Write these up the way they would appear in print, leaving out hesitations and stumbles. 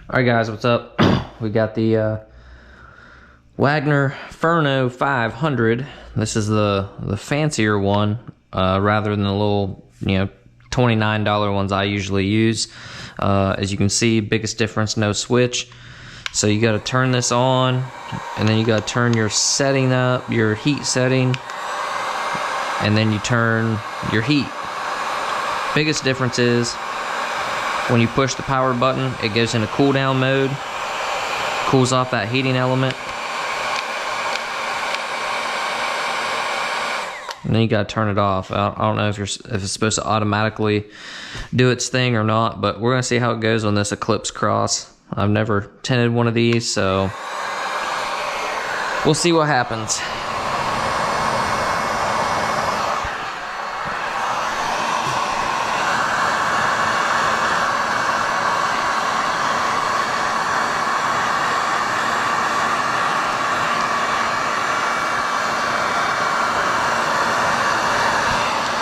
Alright guys, what's up? We got the Wagner Furno 500. This is the fancier one, rather than the little, $29 ones I usually use. As you can see, biggest difference, no switch. So you got to turn this on, and then you got to turn your setting up, your heat setting, and then you turn your heat. Biggest difference is when you push the power button, it goes into cool down mode, cools off that heating element, and then you gotta turn it off. I don't know if it's supposed to automatically do its thing or not, but we're gonna see how it goes on this Eclipse Cross. I've never tinted one of these, so we'll see what happens.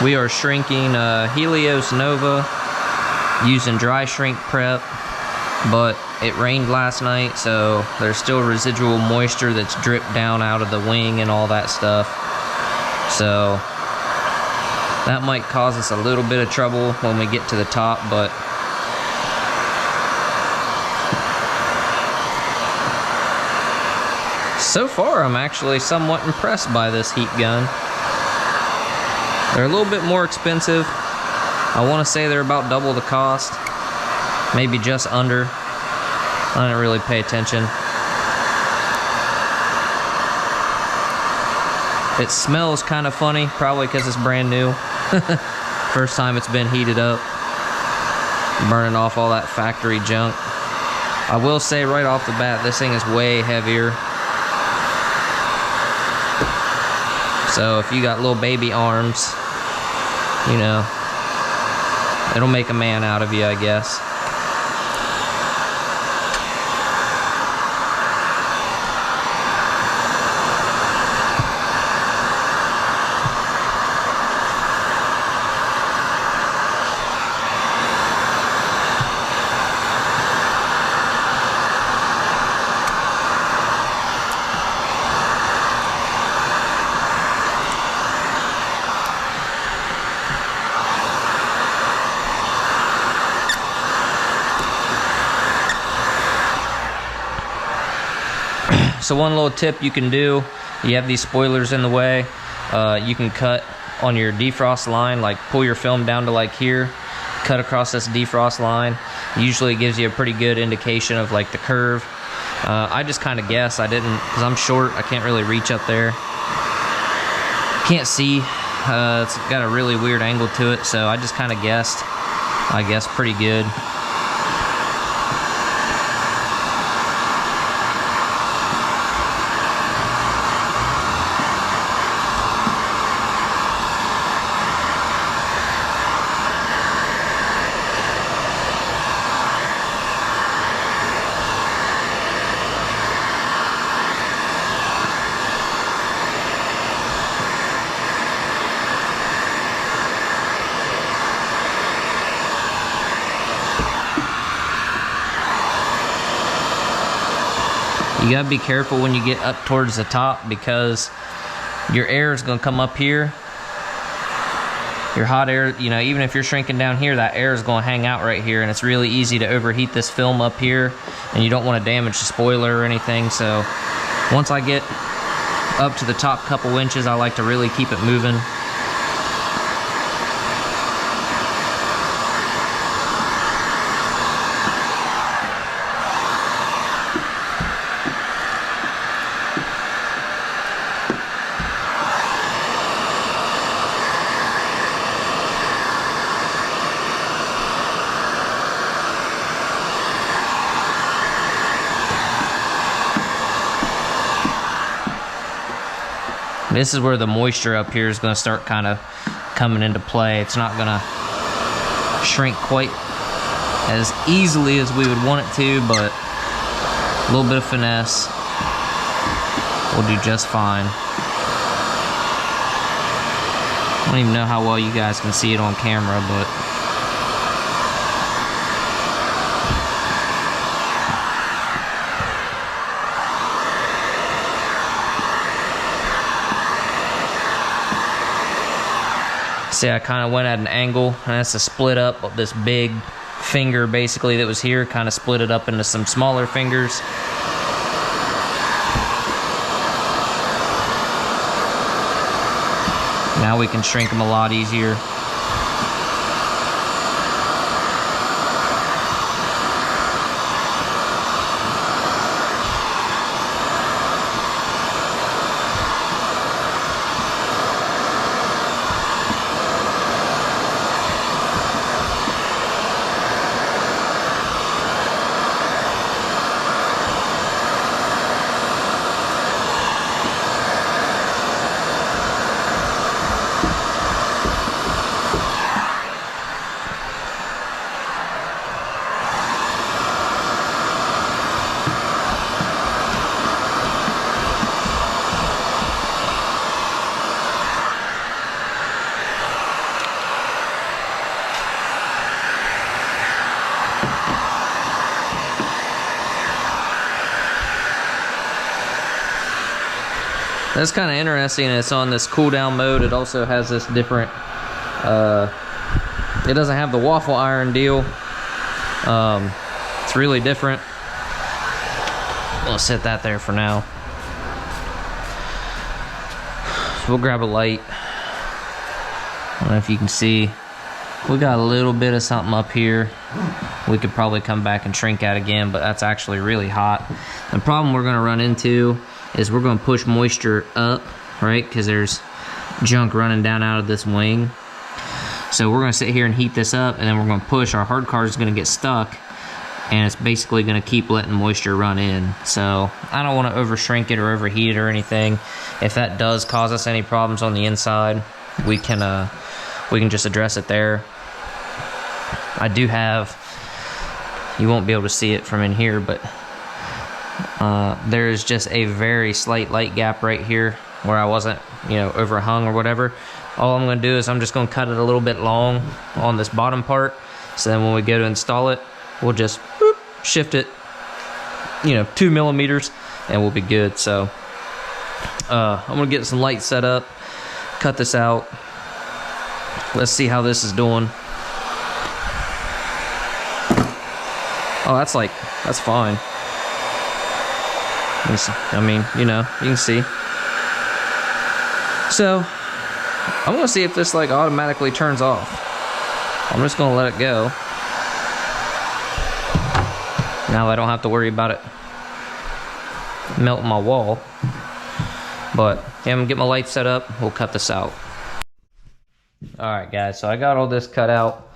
We are shrinking Helios Nova using dry shrink prep, but it rained last night, so there's still residual moisture that's dripped down out of the wing and all that stuff. So that might cause us a little bit of trouble when we get to the top, but so far I'm actually somewhat impressed by this heat gun. They're a little bit more expensive. I want to say they're about double the cost, maybe just under. I didn't really pay attention. It smells kind of funny, probably because it's brand new. First time it's been heated up, burning off all that factory junk. I will say right off the bat, this thing is way heavier. So if you got little baby arms, it'll make a man out of you, I guess. So one little tip you can do, you have these spoilers in the way, you can cut on your defrost line, like pull your film down to like here, cut across this defrost line. Usually it gives you a pretty good indication of like the curve. I just kind of guess, I didn't, because I'm short, I can't really reach up there. Can't see, it's got a really weird angle to it, so I just kind of guessed, I guess pretty good. You gotta be careful when you get up towards the top, because your air is gonna come up here. Your hot air, even if you're shrinking down here, that air is gonna hang out right here, and it's really easy to overheat this film up here, and you don't wanna damage the spoiler or anything. So once I get up to the top couple inches, I like to really keep it moving. This is where the moisture up here is going to start kind of coming into play. It's not going to shrink quite as easily as we would want it to, but a little bit of finesse will do just fine. I don't even know how well you guys can see it on camera, but See, I kind of went at an angle, and that's to split up this big finger basically that was here, kind of split it up into some smaller fingers. Now we can shrink them a lot easier. That's kind of interesting. It's on this cool down mode. It also has this different, it doesn't have the waffle iron deal. It's really different. We'll set that there for now. So we'll grab a light. I don't know if you can see. We got a little bit of something up here. We could probably come back and shrink that again, but that's actually really hot. The problem we're gonna run into is we're gonna push moisture up, right? Because there's junk running down out of this wing. So we're gonna sit here and heat this up, and then we're gonna push. Our hard card is gonna get stuck, and it's basically gonna keep letting moisture run in. So I don't wanna over shrink it or overheat it or anything. If that does cause us any problems on the inside, we can just address it there. I do have, you won't be able to see it from in here, but there's just a very slight light gap right here where I wasn't, overhung or whatever. All I'm going to do is I'm just going to cut it a little bit long on this bottom part. So then when we go to install it, we'll just shift it, 2 millimeters, and we'll be good. So I'm going to get some lights set up, cut this out. Let's see how this is doing. Oh, that's fine. I mean, you can see. So, I'm gonna see if this automatically turns off. I'm just gonna let it go. Now I don't have to worry about it melting my wall. But, yeah, I'm gonna get my lights set up. We'll cut this out. Alright, guys, so I got all this cut out.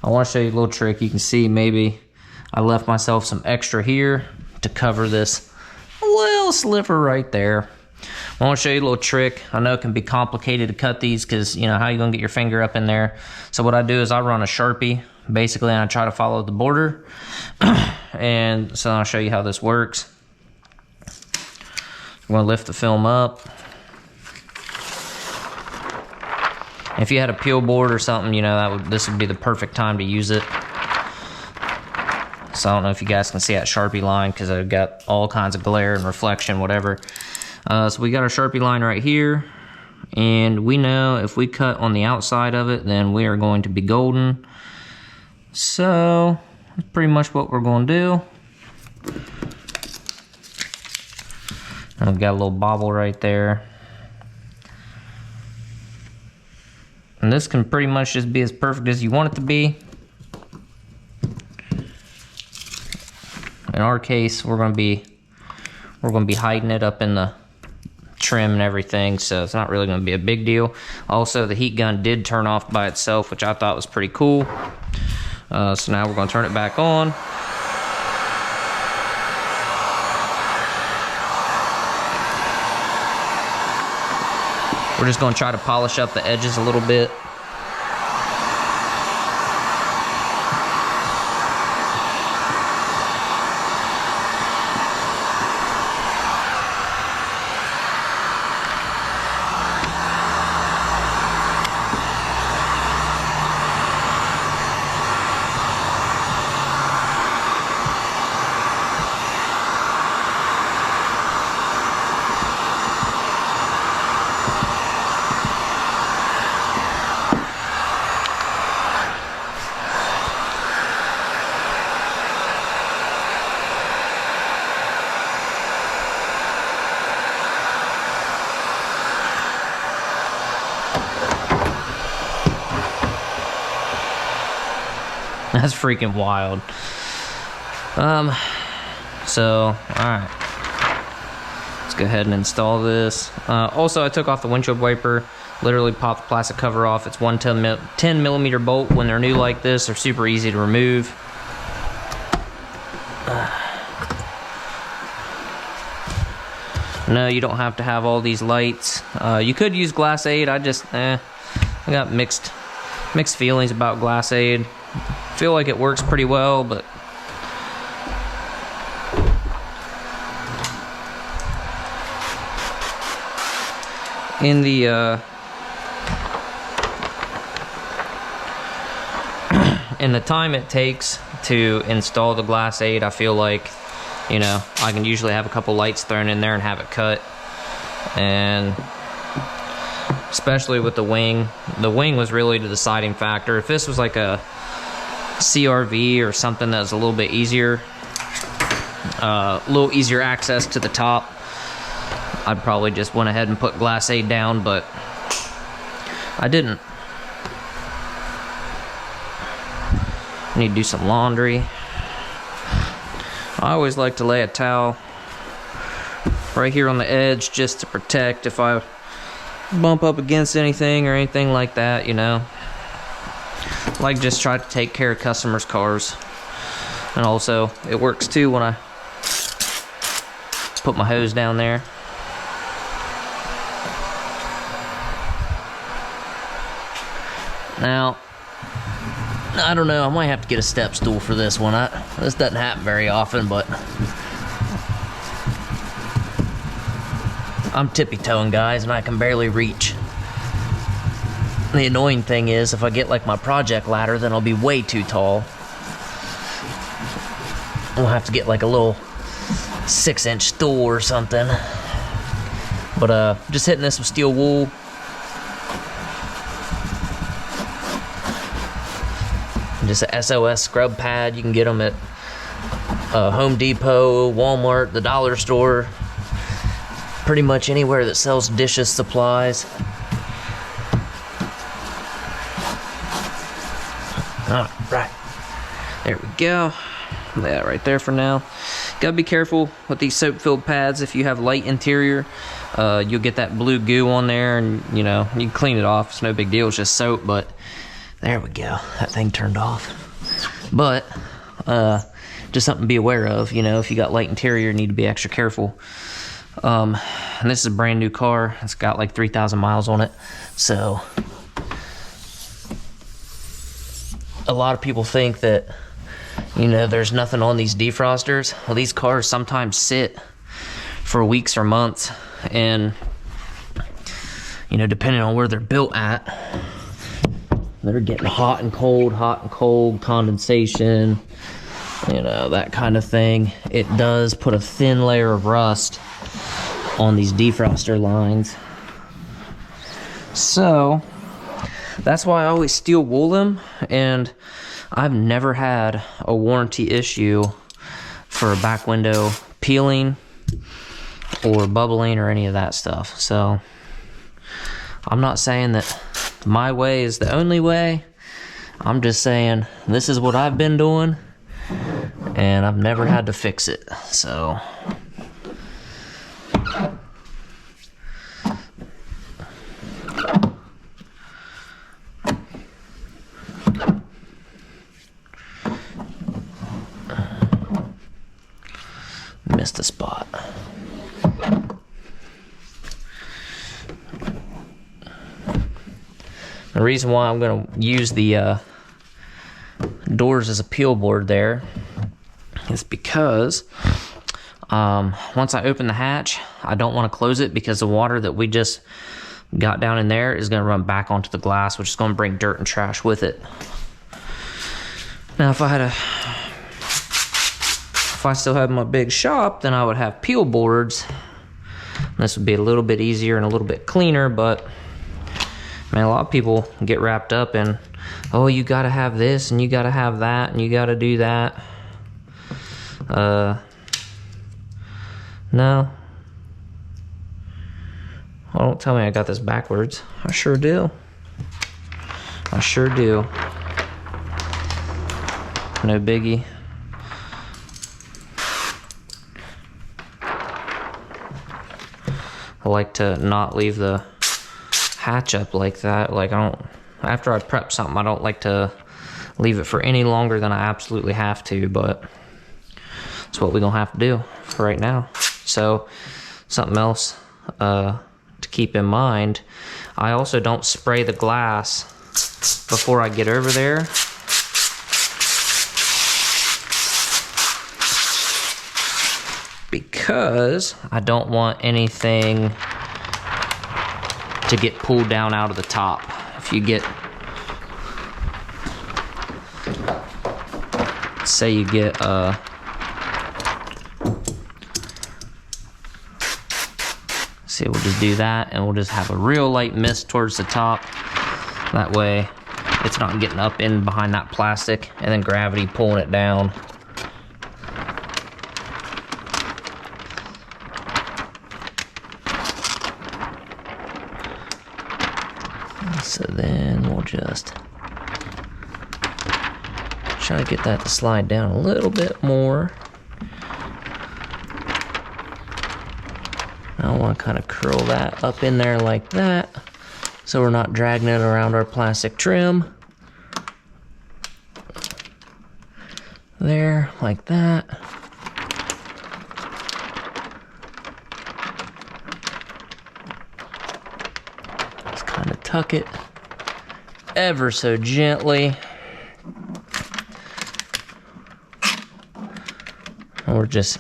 I wanna show you a little trick. You can see maybe I left myself some extra here to cover this little sliver right there. I want to show you a little trick. I know it can be complicated to cut these because, how you going to get your finger up in there. So what I do is I run a Sharpie, basically, and I try to follow the border. And so I'll show you how this works. I'm going to lift the film up. If you had a peel board or something, this would be the perfect time to use it. So I don't know if you guys can see that Sharpie line because I've got all kinds of glare and reflection, whatever. So we got our Sharpie line right here. And we know if we cut on the outside of it, then we are going to be golden. So that's pretty much what we're going to do. And we've got a little bobble right there. And this can pretty much just be as perfect as you want it to be. In our case, we're gonna be hiding it up in the trim and everything, so it's not really gonna be a big deal. Also, the heat gun did turn off by itself, which I thought was pretty cool. So now we're gonna turn it back on. We're just gonna try to polish up the edges a little bit. That's freaking wild. So, alright. Let's go ahead and install this. Also, I took off the windshield wiper. Literally popped the plastic cover off. It's 10 millimeter bolt. When they're new like this, they're super easy to remove. No, you don't have to have all these lights. You could use Glass Aid. I got mixed feelings about Glass Aid. Feel like it works pretty well, but in the time it takes to install the Glass Aid, I feel like, you know, I can usually have a couple lights thrown in there and have it cut. And especially with the wing was really the deciding factor. If this was like a CRV or something that was a little bit easier, access to the top, I'd probably just went ahead and put Glass Aid down, but I didn't. I need to do some laundry. I always like to lay a towel right here on the edge just to protect if I bump up against anything or anything like that, you know. Like, just try to take care of customers' cars. And also, it works too when I put my hose down there. Now, I don't know, I might have to get a step stool for this one. This doesn't happen very often, but I'm tippy-toeing, guys, and I can barely reach. The annoying thing is, if I get like my project ladder, then I'll be way too tall. I'll have to get like a little 6-inch stool or something. But just hitting this with steel wool. Just a SOS scrub pad. You can get them at Home Depot, Walmart, the dollar store, pretty much anywhere that sells dishes supplies. Alright, there we go. That right there for now. Gotta be careful with these soap-filled pads. If you have light interior, you'll get that blue goo on there, and you know, you can clean it off. It's no big deal, it's just soap, but there we go. That thing turned off. But just something to be aware of. You know, if you got light interior, you need to be extra careful. And this is a brand new car. It's got like 3,000 miles on it. So a lot of people think that, you know, there's nothing on these defrosters. Well, these cars sometimes sit for weeks or months, and you know, depending on where they're built at, they're getting hot and cold, condensation, you know, that kind of thing. It does put a thin layer of rust on these defroster lines. So that's why I always steel wool them, and I've never had a warranty issue for a back window peeling or bubbling or any of that stuff. So I'm not saying that my way is the only way. I'm just saying this is what I've been doing, and I've never had to fix it. So missed a spot. The reason why I'm going to use the doors as a peel board there is because once I open the hatch, I don't want to close it, because the water that we just got down in there is going to run back onto the glass, which is going to bring dirt and trash with it. Now, if I still had my big shop, then I would have peel boards. This would be a little bit easier and a little bit cleaner, but man, a lot of people get wrapped up in, oh, you gotta have this, and you gotta have that, and you gotta do that. No. Oh, don't tell me I got this backwards. I sure do. I sure do. no biggie. I like to not leave the hatch up like that. Like after I prep something, I don't like to leave it for any longer than I absolutely have to, but it's what we're gonna have to do for right now. So something else to keep in mind, I also don't spray the glass before I get over there. Because I don't want anything to get pulled down out of the top. If you get, say you get see, we'll just do that and we'll just have a real light mist towards the top. That way it's not getting up in behind that plastic and then gravity pulling it down. So then we'll just try to get that to slide down a little bit more. I want to kind of curl that up in there like that, so we're not dragging it around our plastic trim. There, like that. Just kind of tuck it ever so gently. And we're just,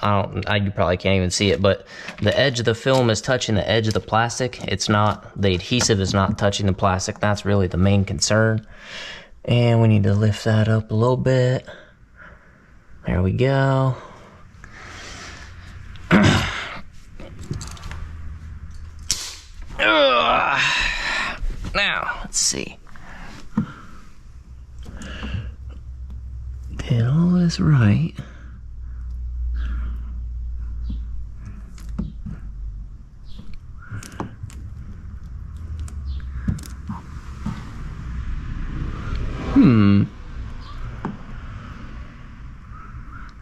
you probably can't even see it, but the edge of the film is touching the edge of the plastic. It's not, the adhesive is not touching the plastic. That's really the main concern. And we need to lift that up a little bit. There we go. Now, let's see. Did all this right.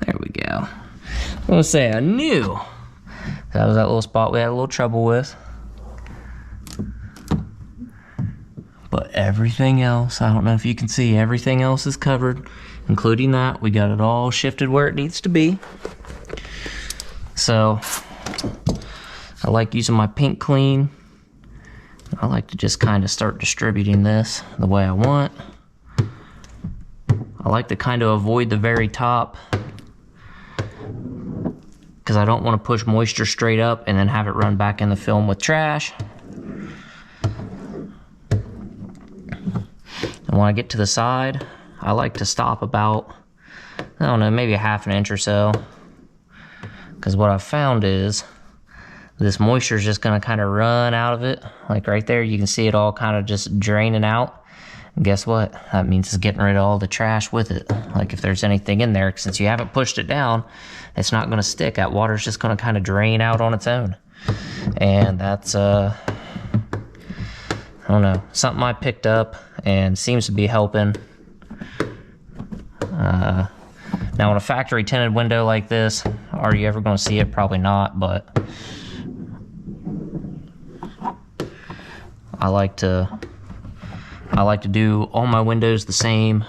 There we go. I'm gonna say I knew that was that little spot we had a little trouble with. But everything else, I don't know if you can see, everything else is covered, including that. We got it all shifted where it needs to be. So, I like using my pink clean. I like to just kind of start distributing this the way I want. I like to kind of avoid the very top because I don't want to push moisture straight up and then have it run back in the film with trash. And when I get to the side, I like to stop about, I don't know, maybe a ½ inch or so. Because what I've found is this moisture is just going to kind of run out of it. Like right there, you can see it all kind of just draining out. And guess what? That means it's getting rid of all the trash with it. Like if there's anything in there, since you haven't pushed it down, it's not going to stick. That water's just going to kind of drain out on its own. And that's, I don't know, something I picked up and seems to be helping. Now in a factory tinted window like this, are you ever going to see it? Probably not, but I like to do all my windows the same.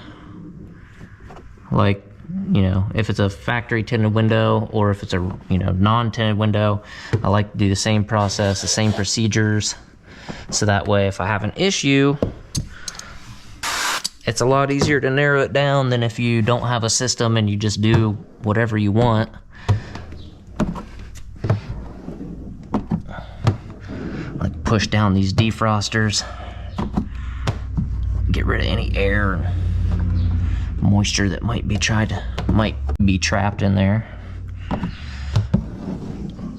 Like, you know, if it's a factory tinted window or if it's a, you know, non-tinted window, I like to do the same process, the same procedures. So that way, if I have an issue, it's a lot easier to narrow it down than if you don't have a system and you just do whatever you want. Like push down these defrosters, get rid of any air and moisture that might be trapped in there.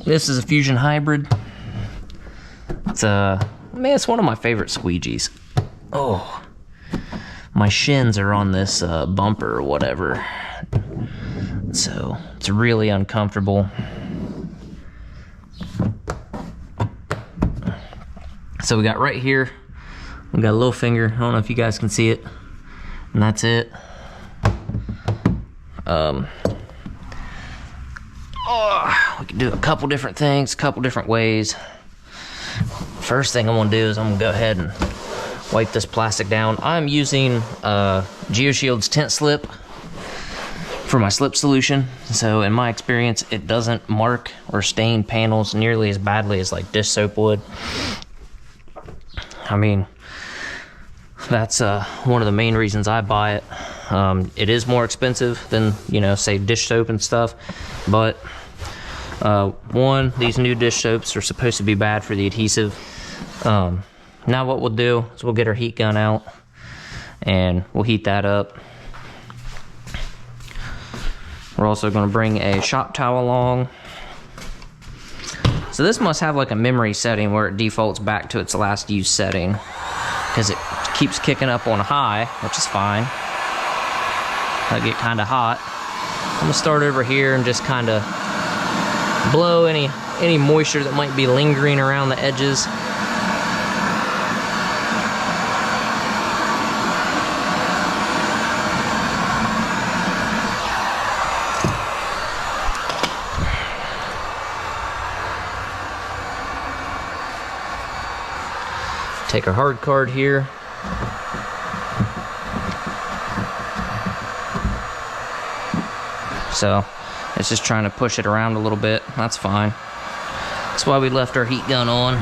This is a Fusion Hybrid. It's it's one of my favorite squeegees. Oh, my shins are on this bumper or whatever, so it's really uncomfortable. So we got right here, we got a little finger. I don't know if you guys can see it, and that's it. We can do a couple different things, a couple different ways. First thing I'm gonna do is I'm gonna go ahead and wipe this plastic down. I'm using GeoShield's Tint Slip for my slip solution. So in my experience, it doesn't mark or stain panels nearly as badly as like dish soap would. I mean, that's one of the main reasons I buy it. It is more expensive than, you know, say dish soap and stuff, but one, these new dish soaps are supposed to be bad for the adhesive. Now what we'll do is we'll get our heat gun out and we'll heat that up. We're also going to bring a shop towel along. So this must have like a memory setting where it defaults back to its last use setting, because it keeps kicking up on high, which is fine. That'll get kind of hot. I'm gonna start over here and just kind of blow any moisture that might be lingering around the edges. Take our hard card here. So it's just trying to push it around a little bit. That's fine. That's why we left our heat gun on.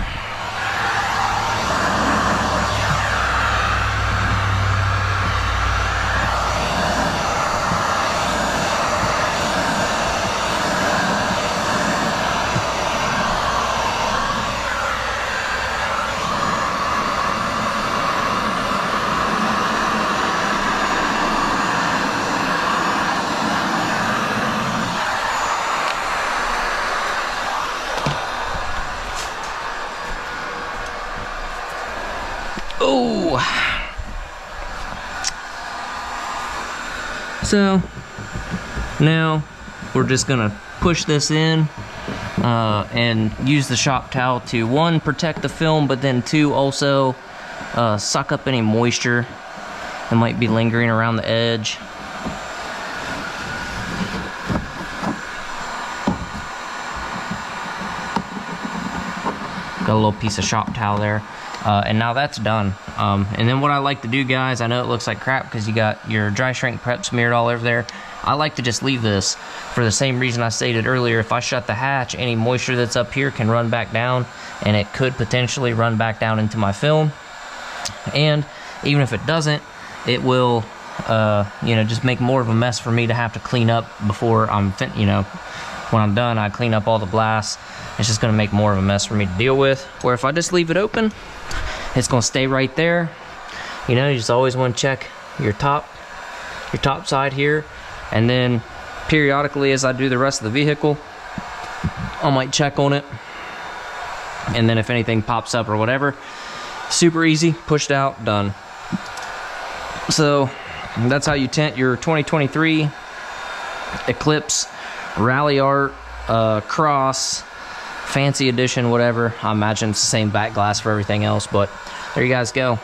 Oh, so now we're just gonna push this in and use the shop towel to, one, protect the film, but then two, also suck up any moisture that might be lingering around the edge. Got a little piece of shop towel there. And now that's done. And then what I like to do, guys, I know it looks like crap because you got your dry shrink prep smeared all over there. I like to just leave this for the same reason I stated earlier. If I shut the hatch, any moisture that's up here can run back down, and it could potentially run back down into my film. And even if it doesn't, it will, you know, just make more of a mess for me to have to clean up before I'm, you know, when I'm done, I clean up all the glass. It's just gonna make more of a mess for me to deal with. Where if I just leave it open, it's gonna stay right there. You know, you just always wanna check your top side here. And then periodically as I do the rest of the vehicle, I might check on it. And then if anything pops up or whatever, super easy, pushed out, done. So that's how you tint your 2023 Eclipse Ralliart Cross Fancy Edition, whatever. I imagine it's the same back glass for everything else, but there you guys go.